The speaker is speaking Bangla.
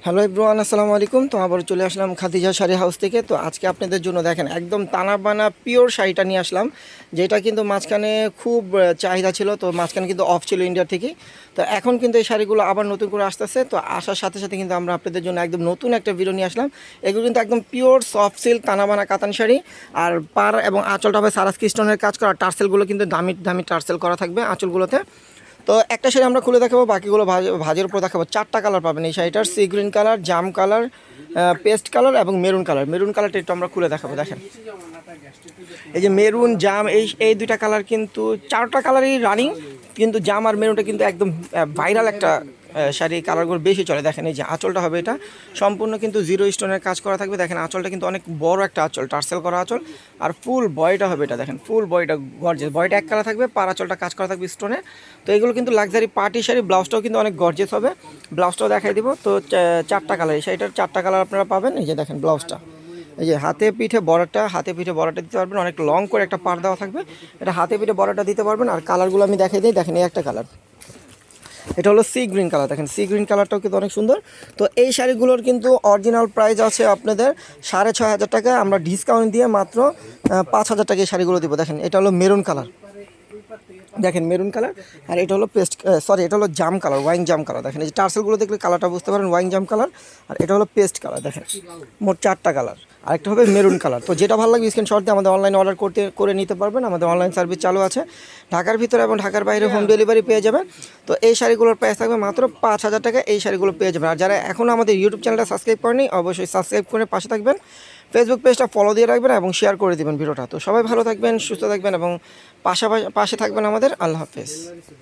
হ্যালো এভরিওয়ান, আসসালামু আলাইকুম। তো আবার চলে আসলাম খাদিজা শাড়ি হাউস থেকে। তো আজকে আপনাদের জন্য দেখেন একদম তানাবানা পিওর শাড়িটা নিয়ে আসলাম, যেটা কিন্তু মাঝখানে খুব চাহিদা ছিল। তো মাঝখানে কিন্তু অফ ছিল ইন্ডিয়া থেকে। তো এখন কিন্তু এই শাড়িগুলো আবার নতুন করে আসতেছে। তো আসার সাথে সাথে কিন্তু আমরা আপনাদের জন্য একদম নতুন একটা ভিডিও নিয়ে আসলাম। এগুলো কিন্তু একদম পিওর সফট সিল্ক তানাবানা কাতান শাড়ি। আর পার এবং আঁচলটা হবে সারাস্কি স্টোনের কাজ করা। টার্সেলগুলো কিন্তু দামি দামি টার্সেল করা থাকবে আঁচলগুলোতে। তো একটা শাড়ি আমরা খুলে দেখাবো, বাকিগুলো ভাজের উপর দেখাবো। 4টা কালার পাবেন এই শাড়িটার: সি গ্রিন কালার, জাম কালার, পেস্ট কালার এবং মেরুন কালার। মেরুন কালারটা একটু আমরা খুলে দেখাবো। দেখেন এই যে মেরুন জাম, এই দুইটা কালার কিন্তু 4টা কালারই রানিং, কিন্তু জাম আর মেরুনটা কিন্তু একদম ভাইরাল একটা শাড়ি। কালারগুলো বেশি চলে। দেখেন এই যে আঁচলটা হবে, এটা সম্পূর্ণ কিন্তু জিরো স্টোনের কাজ করা থাকবে। দেখেন আঁচলটা কিন্তু অনেক বড় একটা আঁচল, টার্সেল করা আঁচল। আর ফুল বয়টা হবে এটা, দেখেন ফুল বয়টা গর্জেস। বয়টা এক কালার থাকবে, পার আঁচলটা কাজ করা থাকবে স্টোনে। তো এগুলো কিন্তু লাক্সারি পার্টি শাড়ি। ব্লাউজটাও কিন্তু অনেক গর্জেস হবে, ব্লাউজটাও দেখাই দিব। তো 4টা কালার, এই শাড়িটার 4টা কালার আপনারা পাবেন। এই যে দেখেন ব্লাউজটা, এই যে হাতে পিঠে বড়াটা দিতে পারবেন। অনেক লং করে একটা পাড় দেওয়া থাকবে, এটা হাতে পিঠে বড়াটা দিতে পারবেন। আর কালারগুলো আমি দেখাই দিই। দেখেন এই একটা কালার, এটা হলো সি গ্রিন কালার। দেখেন সি গ্রিন কালারটাও কিন্তু অনেক সুন্দর। তো এই শাড়িগুলোর কিন্তু অরিজিনাল প্রাইস আছে আপনাদের 6,500 টাকা। আমরা ডিসকাউন্ট দিয়ে মাত্র 5,000 টাকা এই শাড়িগুলো দিব। দেখেন এটা হলো মেরুন কালার, দেখেন মেরুন কালার। আর এটা হলো এটা হলো জাম কালার, ওয়াইন জাম কালার। দেখেন এই যে টার্সেলগুলো দেখলে কালারটা বুঝতে পারেন, ওয়াইন জাম কালার। আর এটা হলো পেস্ট কালার। দেখেন মোট 4টা কালার। আরেকটা হবে মেরুন কালার। তো যেটা ভালো লাগবে স্ক্রিনশট দিয়ে আমাদের অনলাইনে অর্ডার করে নিতে পারবেন। আমাদের অনলাইন সার্ভিস চালু আছে, ঢাকার ভিতরে এবং ঢাকার বাইরে হোম ডেলিভারি পেয়ে যাবেন। তো এই শাড়িগুলোর প্রাইস থাকবে মাত্র 5,000 টাকা। এই শাড়িগুলো পেয়ে যাবেন। আর যারা এখনও আমাদের ইউটিউব চ্যানেলটা সাবস্ক্রাইব করেনি, অবশ্যই সাবস্ক্রাইব করে পাশে থাকবেন। ফেসবুক পেজটা ফলো দিয়ে রাখবেন এবং শেয়ার করে দেবেন ভিডিওটা। তো সবাই ভালো থাকবেন, সুস্থ থাকবেন এবং পাশে থাকবেন আমাদের। আল্লাহ হাফেজ।